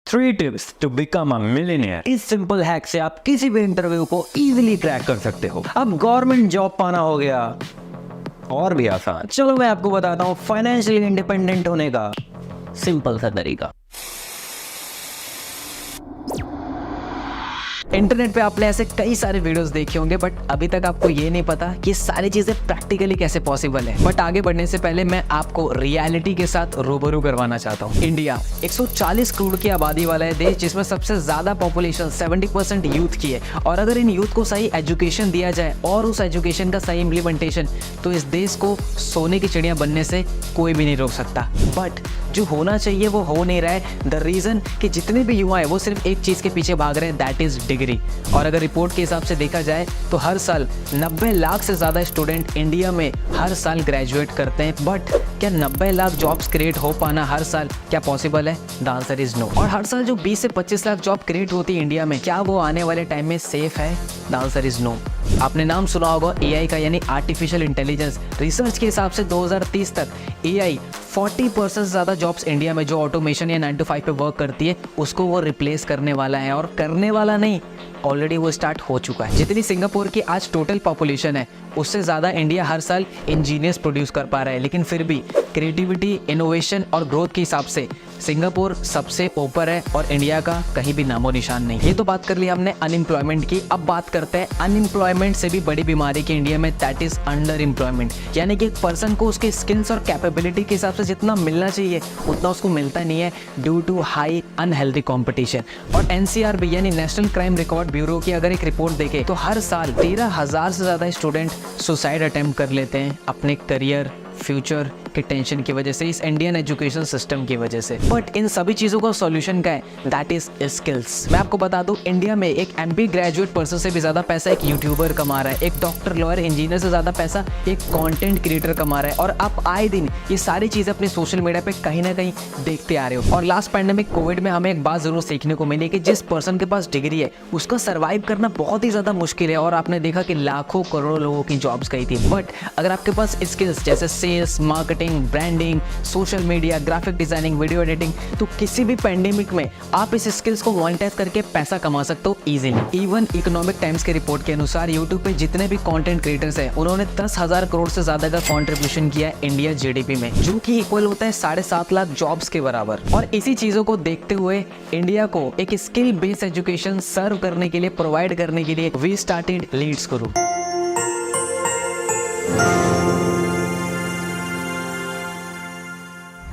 3 tips to become a millionaire. इस simple hack से आप किसी भी इंटरव्यू को इजीली क्रैक कर सकते हो। अब गवर्नमेंट जॉब पाना हो गया और भी आसान। चलो मैं आपको बताता हूँ फाइनेंशियली इंडिपेंडेंट होने का सिंपल सा तरीका। इंटरनेट पे आपने ऐसे कई सारे वीडियोस देखे होंगे, बट अभी तक आपको ये नहीं पता कि सारी चीजें प्रैक्टिकली कैसे पॉसिबल है। बट आगे बढ़ने से पहले मैं आपको रियलिटी के साथ रूबरू करवाना चाहता हूँ। इंडिया 140 करोड़ की आबादी वाला है देश, जिसमें सबसे ज्यादा पॉपुलेशन 70% यूथ की है। और अगर इन यूथ को सही एजुकेशन दिया जाए और उस एजुकेशन का सही इम्प्लीमेंटेशन, तो इस देश को सोने की चिड़िया बनने से कोई भी नहीं रोक सकता। बट जो होना चाहिए वो हो नहीं रहा है। द रीजन कि जितने भी युवा है वो सिर्फ एक चीज के पीछे भाग रहे हैं, दैट इज डिग्री। और अगर रिपोर्ट के हिसाब से देखा जाए तो हर साल 90 लाख से ज्यादा स्टूडेंट इंडिया में हर साल ग्रेजुएट करते हैं। बट क्या 90 लाख जॉब्स क्रिएट हो पाना हर साल क्या पॉसिबल है? The answer is no. और हर साल जो 20 से 25 लाख जॉब क्रिएट होती है इंडिया में, क्या वो आने वाले टाइम में सेफ है? The answer is no. आपने नाम सुना होगा एआई का, यानी आर्टिफिशियल इंटेलिजेंस। रिसर्च के हिसाब से 2030 तक एआई 40% से ज़्यादा जॉब्स इंडिया में जो ऑटोमेशन या 9 to 5 पे वर्क करती है उसको वो रिप्लेस करने वाला है। और करने वाला नहीं, ऑलरेडी वो स्टार्ट हो चुका है। जितनी सिंगापुर की आज टोटल पॉपुलेशन है उससे ज़्यादा इंडिया हर साल इंजीनियर्स प्रोड्यूस कर पा रहा है। लेकिन फिर भी क्रिएटिविटी, इनोवेशन और ग्रोथ के हिसाब से सिंगापुर सबसे ऊपर है और इंडिया का कहीं भी नामो निशान नहीं। ये तो बात कर ली हमने अनएम्प्लॉयमेंट की। अब बात करते हैं अनएम्प्लॉयमेंट से भी बड़ी बीमारी की इंडिया में, दैट इज अंडर एम्प्लॉयमेंट। यानी कि एक पर्सन को उसके स्किल्स और कैपेबिलिटी के हिसाब से जितना मिलना चाहिए उतना उसको मिलता नहीं है, due to high unhealthy competition. और एनसीआरबी यानी नेशनल क्राइम रिकॉर्ड ब्यूरो की अगर एक रिपोर्ट देखे तो हर साल 13,000 से ज़्यादा स्टूडेंट सुसाइड अटेम्प्ट कर लेते हैं अपने करियर, फ्यूचर के टेंशन की वजह से, इस इंडियन एजुकेशन सिस्टम की वजह से। बट इन सभी चीज़ों का सॉल्यूशन क्या है? That is skills. मैं आपको बता दूं, इंडिया में एक एमबी ग्रेजुएट पर्सन से भी ज़्यादा पैसा एक यूट्यूबर कमा रहा है, एक डॉक्टर, लॉयर, इंजीनियर से ज़्यादा पैसा एक कंटेंट क्रिएटर कमा रहा है। और आप आए दिन ये सारी चीज़ें अपने सोशल मीडिया पे कहीं ना कहीं देखते आ रहे हो। और लास्ट पैंडेमिक कोविड में हमें एक बात जरूर सीखने को मिली कि जिस पर्सन के पास डिग्री है उसका सर्वाइव करना बहुत ही ज़्यादा मुश्किल है। और आपने देखा कि लाखों करोड़ों लोगों की जॉब्स गई थी। बट अगर आपके पास स्किल्स जैसे sales, marketing, branding, social media, graphic designing, video editing, तो किसी भी पैंडेमिक में आप इस स्किल्स को मोनेटाइज करके पैसा कमा सकते हो इजीली। इवन इकोनॉमिक टाइम्स के रिपोर्ट के अनुसार यूट्यूब पे जितने भी कंटेंट क्रिएटर्स हैं उन्होंने 10,000 करोड़ से ज्यादा का कंट्रीब्यूशन किया है इंडिया जीडीपी में, जो कि इक्वल होता है 7.5 लाख जॉब्स के बराबर। और इसी चीजों को देखते हुए इंडिया को एक स्किल बेस्ड एजुकेशन सर्व करने के लिए, प्रोवाइड करने के लिए वी स्टार्टेड लीड्स गुरु।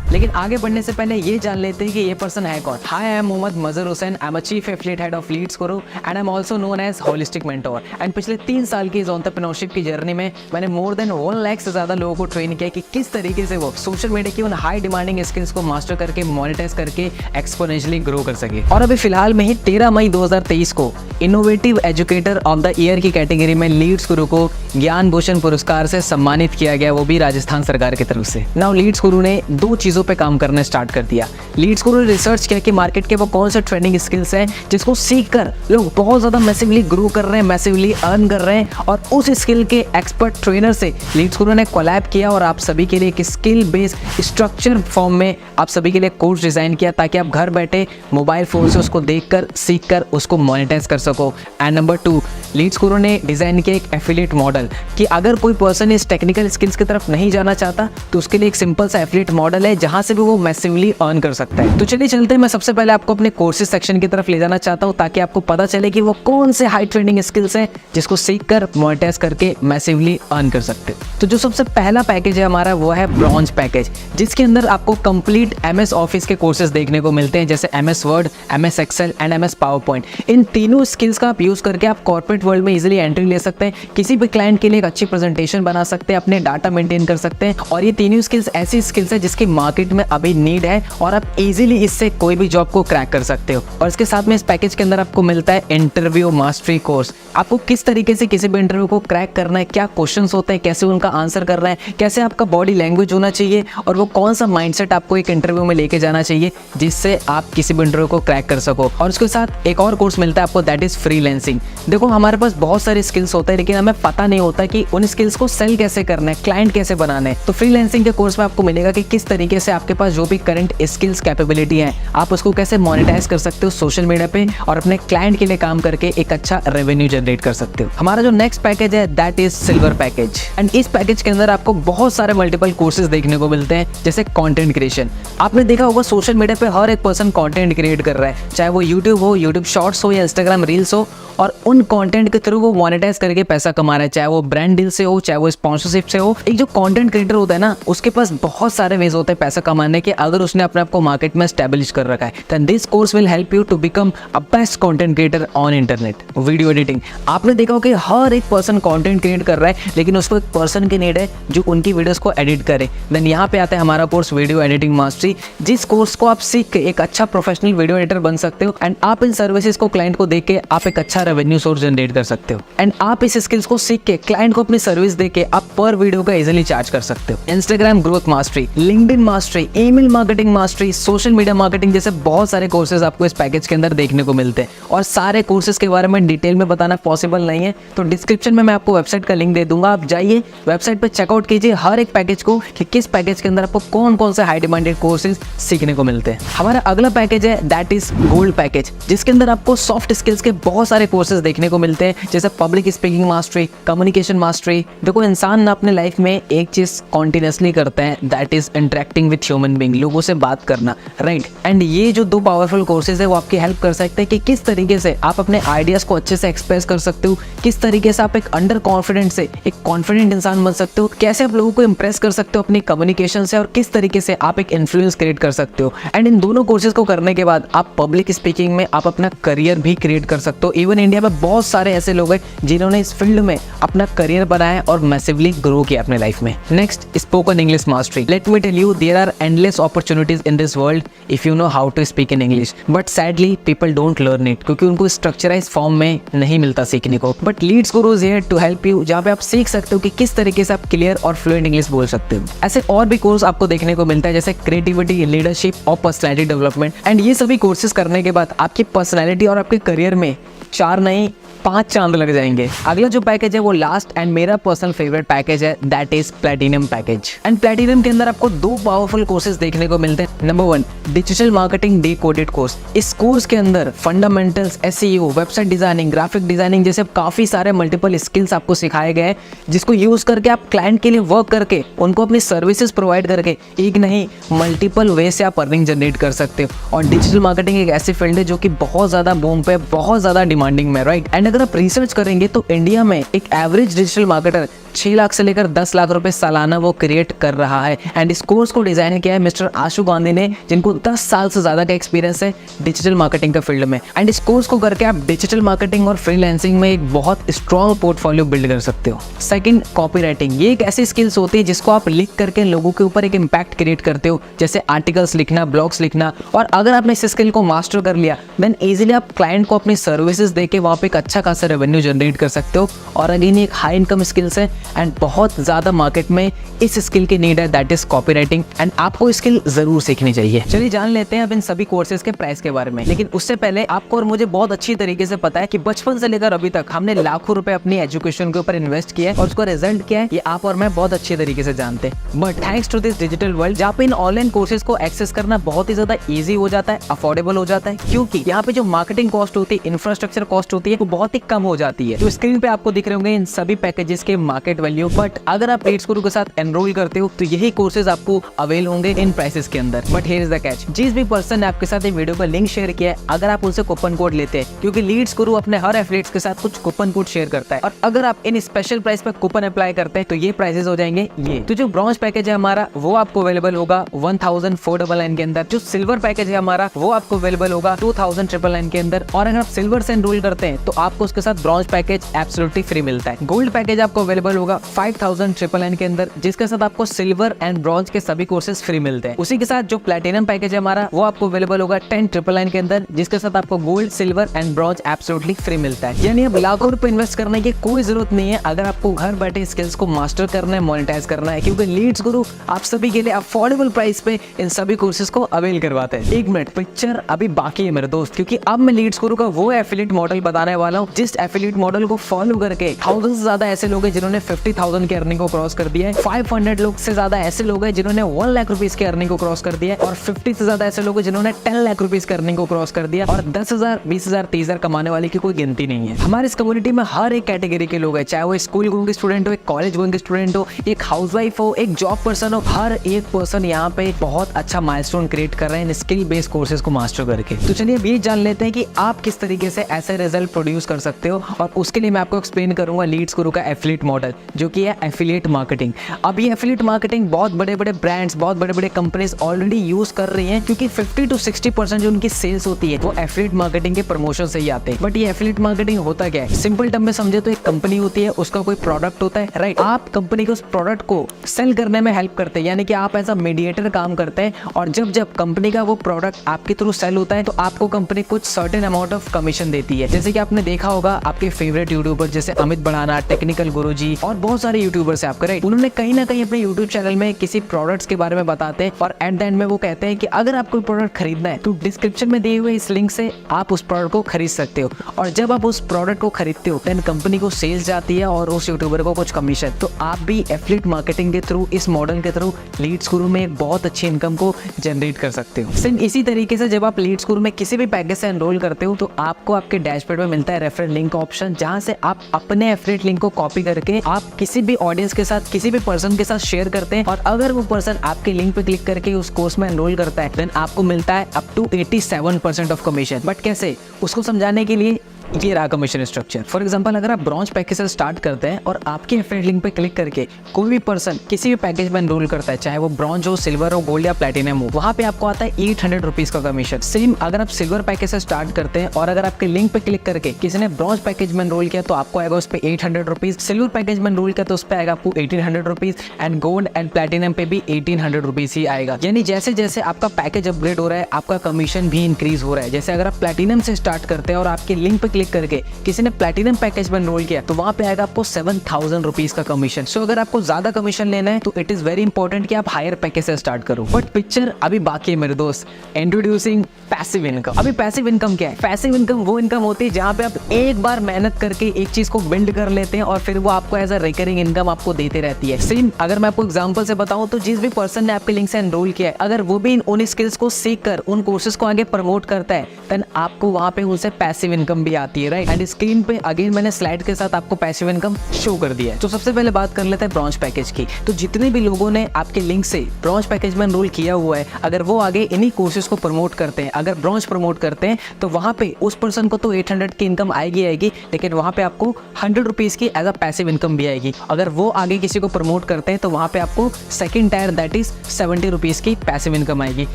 लेकिन आगे बढ़ने से पहले ये जान लेते हैं कि ये पर्सन है कौन। Hi, I am Mohammad Mazhar Hussain. I am a chief affiliate head of Leads Guru and I am also known as holistic mentor. And पिछले 3 साल की इस एंटरप्रेन्योरशिप की जर्नी में मैंने मोर देन 1 लाख से ज्यादा लोगों को ट्रेन किया कि किस तरीके से वो सोशल मीडिया की उन हाई डिमांडिंग स्किल्स को मास्टर करके, मोनेटाइज करके एक्सपोनेंशियली ग्रो कर सके। और अभी फिलहाल में ही 13 मई 2023 को innovative educator of the year की कैटेगरी में लीड्स गुरु को ज्ञान भूषण पुरस्कार से सम्मानित किया गया, वो भी राजस्थान सरकार की तरफ से। नाउ लीड्स गुरु ने 2 चीजों पे काम करना स्टार्ट कर दिया। लीड्स गुरु ने रिसर्च किया कि मार्केट के वो कौन से ट्रेंडिंग स्किल्स हैं जिसको सीखकर लोग बहुत ज्यादा मैसिवली ग्रो कर रहे हैं, मैसिवली अर्न कर रहे हैं। और उस स्किल के एक्सपर्ट ट्रेनर से लीड्स गुरु ने कोलैब किया और आप सभी के लिए एक स्किल बेस्ड स्ट्रक्चर फॉर्म में आप सभी के लिए कोर्स डिजाइन किया, ताकि आप घर बैठे मोबाइल फोन से उसको देखकर, सीखकर उसको मोनेटाइज कर सको। एंड नंबर 2, लीड्स गुरु ने डिजाइन किया एक एफिलिएट मॉडल कि अगर कोई पर्सन इस टेक्निकल स्किल्स की तरफ नहीं जाना चाहता तो उसके लिए एक सिंपल सा एफिलिएट मॉडल है जहां से भी वो मैसिवली अर्न कर सकता है। तो चलिए चलते हैं, मैं सबसे पहले आपको अपने कोर्सेज सेक्शन की तरफ ले जाना चाहता हूं, ताकि आपको पता चले कि वो कौन से हाई ट्रेंडिंग स्किल्स हैं जिसको सीखकर मोनेटाइज करके मैसिवली अर्न कर सकते हैं। तो जो सबसे पहला पैकेज है हमारा वो है ब्रॉन्ज पैकेज, जिसके अंदर आपको कंप्लीट एमएस ऑफिस के कोर्सेज देखने को मिलते हैं, जैसे MS Word, MS Excel and MS PowerPoint. इन तीनों स्किल्स का आप यूज करके आप कॉर्पोरेट वर्ल्ड में इजीली एंट्री ले सकते हैं, किसी भी क्लाइंट के लिए एक अच्छी प्रेजेंटेशन बना सकते हैं, अपने डाटा मेंटेन कर सकते हैं। और ये तीनों स्किल्स ऐसी स्किल्स है जिसकी मार्केट में अभी नीड है और आप इजीली इससे कोई भी जॉब को क्रैक कर सकते हो। और इसके साथ में इस पैकेज के अंदर आपको मिलता है इंटरव्यू मास्टरी कोर्स। आपको किस तरीके से किसी भी इंटरव्यू को क्रैक करना है, क्या क्वेश्चंस होते हैं, कैसे उनका आंसर करना है, कैसे आपका बॉडी लैंग्वेज होना चाहिए और वो कौन सा माइंडसेट आपको एक इंटरव्यू में लेके जाना चाहिए जिससे आप किसी भी इंटरव्यू को क्रैक कर सको। और उसके साथ एक और कोर्स मिलता है आपको, दैट इज फ्रीलांसिंग। देखो, हमारे पास बहुत सारे स्किल्स होते हैं लेकिन हमें पता नहीं होता कि उन स्किल्स को सेल कैसे करना है, क्लाइंट कैसे बनाना है। तो फ्रीलांसिंग के कोर्स में आपको मिलेगा कि किस तरीके जैसे आपके पास जो भी करंट स्किल्स कैपेबिलिटी है, आप उसको कैसे मोनेटाइज कर सकते हो सोशल मीडिया पे और अपने क्लाइंट के लिए काम करके एक अच्छा रेवेन्यू जनरेट कर सकते हो। हमारा जो नेक्स्ट पैकेज है that is silver package. And इस पैकेज के अंदर आपको बहुत सारे मल्टीपल कोर्सेज देखने को मिलते हैं, जैसे कंटेंट क्रिएशन। आपने देखा होगा सोशल मीडिया पे हर एक पर्सन कंटेंट क्रिएट कर रहा है, चाहे वो यूट्यूब हो, यूट्यूब शॉर्ट्स हो या इंस्टाग्राम रील्स हो, और उन कंटेंट के थ्रू वो मोनेटाइज करके पैसा कमा रहा है, चाहे वो ब्रांड डील से हो, चाहे वो स्पॉन्सरशिप से हो। एक जो कंटेंट क्रिएटर होता है ना, उसके पास बहुत सारे वेज होते हैं पैसा कमाने के, अगर उसने अपने आप को मार्केट में एस्टैब्लिश कर रखा है। Then this course will help you to become a best content creator on internet. Video editing, आपने देखा हो कि हर एक पर्सन कंटेंट क्रिएट कर रहा है, लेकिन उसको एक पर्सन की नीड है जो उनकी वीडियोस को एडिट करे। देन यहाँ पे आता है हमारा कोर्स वीडियो एडिटिंग मास्टरी, जिस कोर्स को आप सीख के एक अच्छा प्रोफेशनल वीडियो एडिटर बन सकते हो। एंड आप इन सर्विसेज को क्लाइंट को दे के आप एक अच्छा रेवेन्यू सोर्स जनरेट कर सकते हो। एंड आप इस स्किल्स को सीख के क्लाइंट को अपनी सर्विस दे के आप पर वीडियो का इजीली चार्ज कर सकते हो। Instagram growth mastery, LinkedIn mastery, email marketing mastery, social media marketing जैसे बहुत सारे कोर्सेज आपको इस पैकेज के अंदर देखने को मिलते हैं। और सारे कोर्सेज के बारे में डिटेल में बताना पॉसिबल नहीं है, तो डिस्क्रिप्शन में मैं आपको वेबसाइट का लिंक दे दूंगा, आप जाइए वेबसाइट पर चेकआउट कीजिए हर एक पैकेज को कि किस पैकेज के अंदर आपको कौन कौन से हाई डिमांडेड कोर्सेज सीखने को मिलते हैं। हमारा अगला पैकेज है दैट इज गोल्ड पैकेज, जिसके अंदर आपको सॉफ्ट स्किल्स के बहुत सारे कोर्सेज देखने को मिलते हैं, जैसे public speaking mastery, communication mastery. देखो, इंसान ना अपने लाइफ में एक चीज कॉन्टिन्यूसली करता है, that is interacting with human being, लोगों से बात करना, राइट। एंड ये जो दो पावरफुल कोर्सेज है वो आपकी हेल्प कर सकते हैं कि किस तरीके से आप अपने आइडियाज को अच्छे से एक्सप्रेस कर सकते हो, किस तरीके से आप एक अंडर कॉन्फिडेंट से एक कॉन्फिडेंट इंसान बन सकते हो, कैसे आप लोगों को इंप्रेस कर सकते हो अपनी कम्युनिकेशन से, और किस तरीके से आप एक इन्फ्लुएंस क्रिएट कर सकते हो। एंड इन दोनों कोर्सेज को करने के बाद आप पब्लिक स्पीकिंग में आप अपना करियर भी क्रिएट कर सकते हो। इवन इंडिया में बहुत सारे ऐसे लोग हैं जिन्होंने इस फील्ड में अपना करियर बनाया और मैसिवली ग्रो किया अपने लाइफ में। Next, spoken English mastery. Let me tell you, there are endless opportunities in this world if you know how to speak in English, but sadly people don't learn it, क्योंकि उनको structurise form में नहीं मिलता सीखने को। But Leads Guru is here to help you, जहाँ पे आप सीख सकते हो कि किस तरीके से आप क्लियर और फ्लुएंट इंग्लिश बोल सकते हो। ऐसे और भी कोर्स आपको देखने को मिलता है, जैसे क्रिएटिविटी, लीडरशिप और पर्सनैलिटी डेवलपमेंट। एंड ये सभी कोर्सेज करने के बाद आपकी पर्सनैलिटी और आपके करियर में 4 नहीं 5 चांद लग जाएंगे। अगला जो पैकेज है वो लास्ट एंड मेरा पर्सनल फेवरेट पैकेज है, that is platinum package. And platinum के अंदर आपको 2 पावरफुल कोर्सेज देखने को मिलते हैं। Number 1, digital marketing decoded course. इस कोर्स के अंदर fundamentals, SEO, website designing, graphic designing जैसे काफी सारे मल्टीपल स्किल्स आपको सिखाए गए हैं, जिसको यूज करके आप क्लाइंट के लिए वर्क करके उनको अपनी सर्विसेज प्रोवाइड करके एक नहीं मल्टीपल वे से आप अर्निंग जनरेट कर सकते हो। और डिजिटल मार्केटिंग एक ऐसी फील्ड है जो कि बहुत ज्यादा बूम पे, बहुत ज्यादा डिमांडिंग में, राइट। एंड अगर आप रिसर्च करेंगे तो इंडिया में एक एवरेज डिजिटल मार्केटर 6 लाख से लेकर 10 लाख रुपए सालाना वो क्रिएट कर रहा है। एंड इस कोर्स को डिजाइन किया है मिस्टर आशु गांधी ने, जिनको 10 साल से ज्यादा का एक्सपीरियंस है डिजिटल मार्केटिंग का फील्ड में। एंड इस कोर्स को करके आप डिजिटल मार्केटिंग और फ्रीलांसिंग में एक बहुत स्ट्रॉन्ग पोर्टफोलियो बिल्ड कर सकते हो। Second, copywriting. ये एक ऐसी स्किल्स होती है जिसको आप लिख करके लोगों के ऊपर एक इम्पैक्ट क्रिएट करते हो, जैसे आर्टिकल्स लिखना, ब्लॉग्स लिखना। और अगर आपने इस स्किल को मास्टर कर लिया देन इजीली आप क्लाइंट को अपनी सर्विसेज देके वहाँ पे एक अच्छा खासा रेवेन्यू जनरेट कर सकते हो। और अगेन एक हाई इनकम स्किल्स है एंड बहुत ज्यादा मार्केट में इस स्किल की नीड है, दैट इज कॉपीराइटिंग। एंड आपको स्किल जरूर सीखनी चाहिए। चलिए जान लेते हैं अब इन सभी कोर्सेज के प्राइस के बारे में। लेकिन उससे पहले आपको और मुझे बहुत अच्छी तरीके से पता है कि बचपन से लेकर अभी तक हमने लाखों रुपए अपनी एजुकेशन के ऊपर इन्वेस्ट किया है और उसका रिजल्ट क्या है ये आप और मैं बहुत अच्छे तरीके से जानते हैं। But thanks to this digital world, जहाँ पे इन ऑनलाइन कोर्सेज को एक्सेस करना बहुत ही ज्यादा ईजी हो जाता है, अफोर्डेबल हो जाता है, क्योंकि यहाँ पे जो मार्केटिंग कॉस्ट होती है, इंफ्रास्ट्रक्चर कॉस्ट होती है, वो बहुत ही कम हो जाती है। तो स्क्रीन पे आपको दिख रहे होंगे इन सभी पैकेजेस के मार्केट वैल्यू। बट अगर आप लीड्स गुरु के साथ एनरोल करते हो तो यही कोर्सेज आपको अवेल होंगे इन प्राइसेस के अंदर। But here is the catch, जिस भी पर्सन ने आपके साथ ये वीडियो का लिंक शेयर किया है, अगर आप उनसे कूपन कोड लेते हैं, क्योंकि लीड्स गुरु अपने हर एफिलिएट्स के साथ कुछ कूपन कोड शेयर करता है, और अगर आप इन स्पेशल प्राइस पर कूपन अप्लाई करते हैं तो ये प्राइसेस हो जाएंगे ये। तो जो ब्रॉन्ज पैकेज है हमारा वो आपको अवेलेबल होगा 1499 के अंदर। जो सिल्वर पैकेज है हमारा वो आपको अवेलेबल होगा 2999 के अंदर। और अगर आप सिल्वर से एनरोल करते हैं तो आपको उसके साथ ब्रॉन्ज पैकेज एब्सोल्युटली फ्री मिलता है। गोल्ड पैकेज आपको अवेलेबल होगा 5999 के अंदर, जिसके साथ आपको सिल्वर एंड ब्रॉन्ज के सभी कोर्सेज फ्री मिलते हैं। उसी के साथ जो प्लैटिनम पैकेज है हमारा वो आपको अवेलेबल होगा 10999 के अंदर, जिसके साथ आपको gold, silver and bronze absolutely free मिलता है। यानी अब लाखों रुपए इन्वेस्ट करने की कोई जरूरत नहीं है अगर आपको घर बैठे स्किल्स को मास्टर करना है, मोनेटाइज करना है, क्योंकि लीड्स गुरु आप सभी के लिए अफोर्डेबल प्राइस पे इन सभी कोर्सेज को अवेल करवाते हैं। 1 मिनट, पिक्चर अभी बाकी है मेरे दोस्त, क्योंकि अब मैं लीड्स गुरु का वो एफिलिएट मॉडल बताने वाला हूँ हूँ जिस एफिलिएट मॉडल को फॉलो करके 1000 से ज्यादा ऐसे लोग हैं जिन्होंने 50,000 की अर्निंग को क्रॉस कर दिया है, 500 लोग से ज्यादा ऐसे लोग हैं जिन्होंने 1 लाख रुपीज की अर्निंग को क्रॉस कर दिया है, और 50 से ज्यादा ऐसे लोग हैं जिन्होंने 10 लाख रुपीज की अर्निंग को क्रॉस कर दिया, और 10,000, 20,000, 30,000 कमाने वाले की कोई गिनती नहीं है। हमारे इस कम्युनिटी में हर एक कैटेगरी के लोग हैं, चाहे वो स्कूल गोइंग स्टूडेंट हो, एक कॉलेज गोइंग स्टूडेंट हो, एक हाउसवाइफ हो, एक जॉब पर्सन हो, हर एक पर्सन यहाँ पे बहुत अच्छा माइलस्टोन क्रिएट कर रहे हैं स्किल बेस्ड कोर्सेज को मास्टर करके। तो चलिए अब ये जान लेते हैं कि आप किस तरीके से ऐसे रिजल्ट प्रोड्यूस कर सकते हो, और उसके लिए मैं आपको एक्सप्लेन करूंगा लीड्स गुरु का एफिलिएट मॉडल, जो कि है एफिलिएट मार्केटिंग। अब ये एफिलिएट मार्केटिंग बहुत बड़े बड़े ब्रांड्स, बहुत बड़े बड़े कंपनीज ऑलरेडी यूज कर रही हैं, क्योंकि 50 to 60% जो उनकी सेल्स होती है वो एफिलिएट मार्केटिंग के प्रमोशन से ही आते हैं। बट ये एफिलिएट मार्केटिंग होता क्या है? सिंपल टर्म में समझे तो एक कंपनी होती है, उसका कोई प्रोडक्ट होता है, राइट? आप कंपनी के उस प्रोडक्ट को सेल करने में हेल्प करते हैं, यानी कि आप एज अ मीडिएटर काम करते हैं, और जब जब कंपनी का वो प्रोडक्ट आपके थ्रू सेल होता है तो आपको कंपनी कुछ सर्टेन अमाउंट ऑफ कमीशन देती है। जैसे कि आपने देखा होगा आपके फेवरेट यूट्यूबर जैसे अमित बढ़ाना, टेक्निकल गुरुजी और बहुत सारे यूट्यूबर्स हैं आपके, राइट? उन्होंने कहीं ना कहीं अपने यूट्यूब चैनल में किसी प्रोडक्ट्स के बारे में बताते हैं, और एट द एंड में वो कहते हैं कि अगर आपको प्रोडक्ट खरीदना है तो डिस्क्रिप्शन में दिए हुए इस लिंक से आप उस प्रोडक्ट को खरीद सकते हो, और जब आप उस प्रोडक्ट को खरीदते हो देन कंपनी को सेल्स जाती है और उस यूट्यूबर को कुछ कमीशन। तो आप भी एफिलिएट मार्केटिंग के थ्रू, इस मॉडल के थ्रू लीड्स गुरु में एक बहुत अच्छी इनकम को जनरेट कर सकते हो। सेम इसी तरीके से जब आप लीड्स गुरु में किसी भी पैकेज से एनरोल करते हो तो आपको आपके डैशबोर्ड में मिलता है रेफरल लिंक ऑप्शन, जहां से आप अपने एफिलिएट लिंक को कॉपी करके आप किसी भी ऑडियंस के साथ, किसी भी पर्सन के साथ शेयर करते हैं, और अगर वो पर्सन आपके लिंक पे क्लिक करके उस कोर्स में एनरोल करता है देन आपको मिलता है up to 87% of commission. But कैसे, उसको समझाने के लिए ये रहा कमीशन स्ट्रक्चर। फॉर एग्जांपल, अगर आप ब्रॉन्ज पैकेज से स्टार्ट करते हैं और आपके एफिलिएट लिंक पे क्लिक करके कोई भी पर्सन किसी भी पैकेज में एनरोल करता है, चाहे वो ब्रॉन्ज हो, सिल्वर हो, गोल्ड या प्लैटिनम हो, वहाँ पे आपको आता है 800 रुपीज का कमीशन। सेम अगर आप सिल्वर पैकेज से स्टार्ट करते हैं और अगर आपके लिंक पे क्लिक करके किसी ने ब्रॉन्ज पैकेज में एनरोल किया तो आपको आएगा उस पर 800 रुपीज, सिल्वर पैकेज में एनरोल किया तो उस पर आएगा आपको 1800 rupees, and gold and platinum पे भी 1800 रुपीज ही आएगा। यानी जैसे जैसे आपका पैकेज अपग्रेड हो रहा है आपका कमीशन भी इंक्रीज हो रहा है। जैसे अगर आप प्लैटिनम से स्टार्ट करते हैं और आपके लिंक पे क्लिक करके किसी ने प्लैटिनम पैकेज में एनरोल किया तो वहां पे आएगा आपको 7000 रुपीज का कमीशन। सो अगर आपको ज्यादा कमीशन लेना है तो इट इज वेरी इंपॉर्टेंट कि आप हायर पैकेज से स्टार्ट करो। बट पिक्चर अभी बाकी है मेरे दोस्त। Introducing passive income. अभी पैसिव इनकम क्या है? पैसिव इनकम वो इनकम होती है जहां पे आप एक बार मेहनत करके एक चीज को बिल्ड कर लेते हैं और फिर वो आपको एज अ रिकरिंग इनकम आपको देते रहती है। सेम अगर मैं आपको एग्जांपल से बताऊं तो जिस भी पर्सन ने आपके लिंक से एनरोल किया है, अगर वो भी उन स्किल्स को सीख कर उन कोर्सेज को आगे प्रमोट करता है देन आपको वहां पे उनसे पैसिव इनकम भी आती है, राइट? एंड स्क्रीन पे अगेन मैंने स्लाइड के साथ आपको पैसिव इनकम शो कर दिया है। तो सबसे पहले बात कर लेते हैं ब्रॉन्ज पैकेज की। तो जितने भी लोगों ने आपके लिंक से ब्रॉन्ज पैकेज में एनरोल किया हुआ है, अगर वो आगे इन्हीं कोर्सेज को प्रमोट करते हैं, अगर ब्रॉन्ज प्रमोट करते हैं तो वहां पे उस पर्सन को तो 800 की इनकम आएगी, लेकिन वहां पे आपको 100 रुपीज की एज अ पैसिव इनकम भी आएगी। अगर वो आगे किसी को प्रमोट करते हैं तो वहां पे आपको second tier that is 70 rupees की पैसिव इनकम आएगी।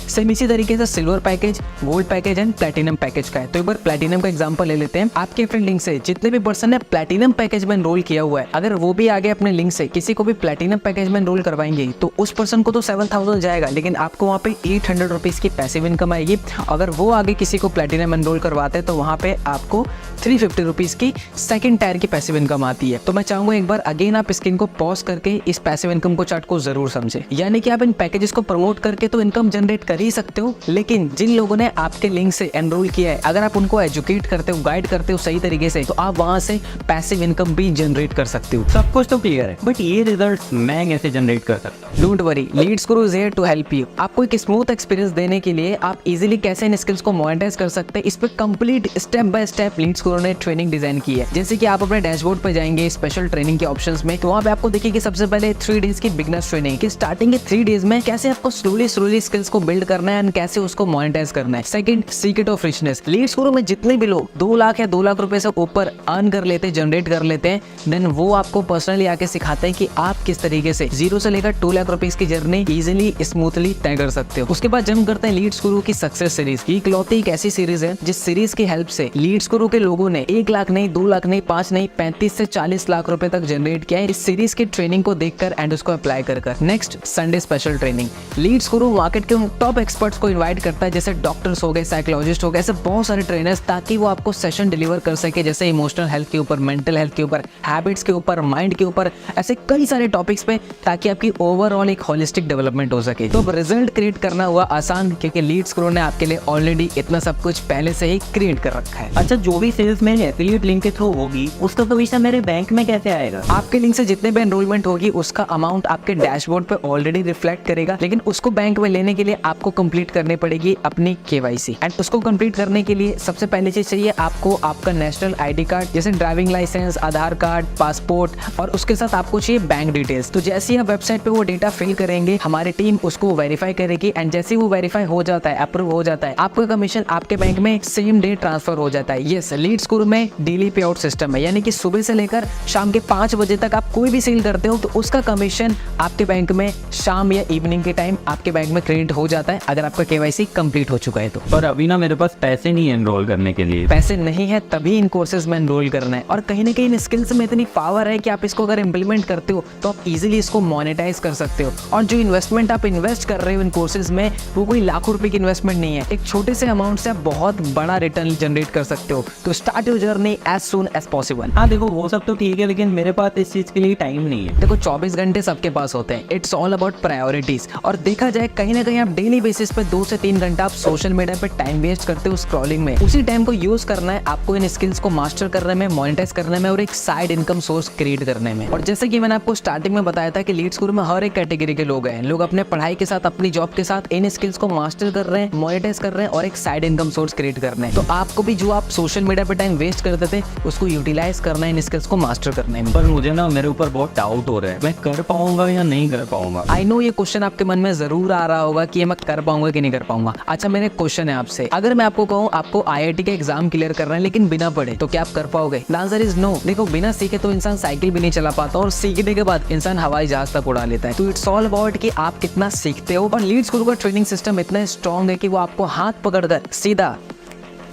सेम इसी तरीके से silver package, gold package and platinum package का है। तो एक बार प्लैटिनम का एग्जांपल ले लेते हैं। आपके फ्रेंड लिंक से जितने भी पर्सन ने प्लैटिनम पैकेज में एनरोल किया हुआ है, अगर वो भी आगे अपने लिंक से किसी को भी प्लैटिनम पैकेज में एनरोल करवाएंगे तो उस पर्सन को तो 7000 जाएगा, लेकिन आपको वहाँ पे 800 रुपीज की पैसिव इनकम आएगी। अगर वो आगे किसी को प्लैटिनम एनरोल करवाते हैं तो वहाँ पे आपको 350 रुपीज की सेकंड टायर की पैसिव इनकम आती है। तो मैं चाहूंगा एक बार अगेन आप स्क्रीन को पॉज करके इस पैसिव इनकम को चार्ट को जरूर समझे। यानी कि आप इन पैकेजेस को प्रमोट करके तो इनकम जनरेट कर ही सकते हो, लेकिन जिन लोगों ने आपके लिंक से एनरोल किया है, अगर आप उनको एजुकेट करते हो, गाइड करते हो सही तरीके से, तो आप वहां से पैसिव इनकम भी जनरेट कर सकते हो। सब कुछ तो क्लियर है, बट ये रिजल्ट मैं कैसे जनरेट कर सकता हूँ? Don't worry, Leads Guru is here to help you. आपको एक स्मूथ एक्सपीरियंस देने के लिए आप इजीली कैसे इन स्किल्स को मोनेटाइज कर सकते हैं, इस पे complete step by step Leads Guru ने ट्रेनिंग डिजाइन की है। जैसे कि आप अपने डैशबोर्ड पे जाएंगे स्पेशल ट्रेनिंग के ऑप्शंस में, तो वहाँ पे आपको देखिए कि सबसे पहले 3 डेज की बिगनर्स ट्रेनिंग की स्टार्टिंग के 3 डेज में कैसे आपको स्लोली स्किल्स को बिल्ड करना है एंड कैसे उसको मोनेटाइज करना है। Second, secret of richness. Leads Guru में जितने भी लोग 2 लाख या 2 लाख रुपए से ऊपर अर्न कर लेते हैं, जनरेट कर लेते हैं, देन वो आपको पर्सनली आके सिखाते हैं कि आप किस तरीके से 0 से लेकर 2 लाख रुपीज की जर्नी इजीली स्मूथली तय कर सकते हो। उसके बाद जंप करते हैं लीड्स गुरु की सक्सेस सीरीज। ये इकलौती एक ऐसी सीरीज है जिस सीरीज की हेल्प से लीड्स गुरु के लोगों ने 1 लाख नहीं, 2 लाख नहीं, 5 नहीं, 35 से 40 लाख रुपए तक जनरेट किया है इस सीरीज की ट्रेनिंग को देखकर एंड उसको अप्लाई कर। Next, Sunday special training. Leads Guru market के उन टॉप एक्सपर्ट्स को इनवाइट करता है, जैसे डॉक्टर्स हो गए, साइकोलॉजिस्ट हो गए, ऐसे बहुत सारे ट्रेनर्स, ताकि वो आपको सेशन इन्फॉर्मेशन डिलीवर कर सके, जैसे इमोशनल हेल्थ के ऊपर, मेंटल हेल्थ के ऊपर, हैबिट्स के ऊपर, माइंड के ऊपर, ऐसे कई सारे टॉपिक्स पे, ताकि आपकी ओवरऑल एक होलिस्टिक डेवलपमेंट हो सके। तो अब रिजल्ट क्रिएट करना हुआ आसान, क्योंकि लीड्स ग्रो ने आपके लिए ऑलरेडी इतना सब कुछ पहले से ही क्रिएट कर रखा है। अच्छा, जो भी सेल्स मेरे एफिलिएट लिंक के थ्रू होगी उसका कमीशन मेरे बैंक में कैसे आएगा? आपके लिंक से जितने भी एनरोलमेंट होगी उसका अमाउंट आपके डैशबोर्ड पे ऑलरेडी रिफ्लेक्ट करेगा, लेकिन उसको बैंक में लेने के लिए आपको कंप्लीट करनी पड़ेगी अपनी KYC। एंड उसको कंप्लीट करने के लिए सबसे पहले चीज चाहिए आपको आपका नेशनल ID कार्ड, जैसे ड्राइविंग लाइसेंस, आधार कार्ड, पासपोर्ट, और उसके साथ आपको चाहिए बैंक डिटेल्स। तो जैसे ही आप वेबसाइट पे वो डेटा फिल करेंगे, हमारी टीम उसको वेरीफाई करेगी, एंड जैसे ही वो वेरीफाई हो जाता है, अप्रूव हो जाता है, आपका कमीशन आपके बैंक में सेम डे ट्रांसफर हो जाता है। यस, लीड्स ग्रो में डेली पे आउट सिस्टम है, यानी कि सुबह से लेकर शाम के 5 बजे तक आप कोई भी सेल करते हो तो उसका कमीशन आपके बैंक में शाम या इवनिंग के टाइम आपके बैंक में क्रेडिट हो जाता है, अगर आपका KYC कंप्लीट हो चुका है तो। पर अभी ना मेरे पास पैसे नहीं है एनरोल करने के लिए। पैसे नहीं है तभी इन कोर्सेज में एनरोल करना है, और कहीं ना कहीं इन स्किल्स में इतनी पावर है कि आप इसको अगर इम्प्लीमेंट करते हो तो आप इजीली इसको मोनेटाइज कर सकते हो। और जो इन्वेस्टमेंट आप इन्वेस्ट कर रहे हो इन कोर्सेज में, वो कोई लाखों रुपए की इन्वेस्टमेंट नहीं है, एक छोटे से अमाउंट से आप बहुत बड़ा रिटर्न जनरेट कर सकते हो। तो start your journey as soon as possible. हाँ देखो, वो सब तो ठीक है, लेकिन मेरे पास इस चीज के लिए टाइम नहीं है। देखो 24 घंटे सबके पास होते हैं, इट्स ऑल अबाउट प्रायोरिटीज। और देखा जाए कहीं ना कहीं आप डेली बेसिस पे 2 से 3 घंटा आप सोशल मीडिया पे टाइम वेस्ट करते हो स्क्रॉलिंग में। उसी टाइम को यूज करना है आपको इन स्किल्स को मास्टर करने में, मोनेटाइज करने में, और एक साइड इनकम सोर्स क्रिएट करने में। और जैसे कि मैंने आपको स्टार्टिंग में बताया था कि लीड्स ग्रो में हर एक कैटेगरी के लोग हैं, लोग अपने पढ़ाई के साथ, अपनी जॉब के साथ इन स्किल्स को मास्टर कर रहे हैं, मोनेटाइज कर रहे हैं, और एक साइड इनकम सोर्स क्रिएट कर रहे हैं। तो आपको भी जो आप सोशल मीडिया पे टाइम वेस्ट करते थे उसको यूटिलाइज करना है इन स्किल्स को मास्टर करने में। पर मुझे ना मेरे ऊपर बहुत डाउट हो रहा है, मैं कर पाऊंगा या नहीं कर पाऊंगा। आई नो ये क्वेश्चन आपके मन में जरूर आ रहा होगा कि ये मैं कर पाऊंगा कि नहीं कर पाऊंगा। अच्छा, मेरा एक क्वेश्चन है आपसे, अगर मैं आपको कहूँ आपको IIT का एग्जाम क्लियर करना है लेकिन बिना पढ़े, तो क्या आप कर पाओगे? The answer is no. देखो, बिना सीखे तो इंसान साइकिल भी नहीं चला पाता, और सीखने के बाद इंसान हवाई जहाज तक उड़ा लेता है। तो इट्स ऑल अबाउट कि आप कितना सीखते हो। और लीड्स ग्रो का ट्रेनिंग सिस्टम इतना स्ट्रॉन्ग है कि वो आपको हाथ पकड़कर सीधा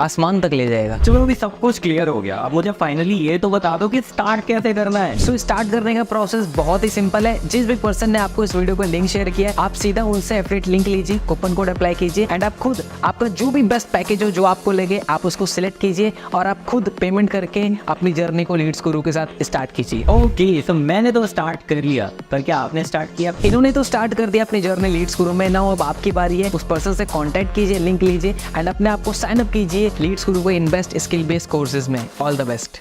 आसमान तक ले जाएगा। चलो अभी सब कुछ क्लियर हो गया, अब मुझे फाइनली ये तो बता दो कि स्टार्ट कैसे करना है। सो स्टार्ट करने का प्रोसेस बहुत ही सिंपल है। जिस भी पर्सन ने आपको इस वीडियो को लिंक शेयर किया है, आप सीधा उनसे एफिलिएट लिंक लीजिए, कूपन कोड अप्लाई कीजिए, एंड आप खुद आपका जो भी बेस्ट पैकेज हो, जो आपको लगे, आप उसको सिलेक्ट कीजिए, और आप खुद पेमेंट करके अपनी जर्नी को लीड्स ग्रो के साथ स्टार्ट कीजिए। ओके, तो मैंने तो स्टार्ट कर लिया, पर क्या आपने स्टार्ट किया? इन्होंने तो स्टार्ट कर दिया अपनी जर्नी लीड्स ग्रो में। ना अब आपकी बारी है, उस पर्सन से कांटेक्ट कीजिए, लिंक लीजिए, एंड अपने आप को साइन अप कीजिए लीड्स ग्रो को बेस्ट स्किल बेस्ड कोर्सेज में। All the best.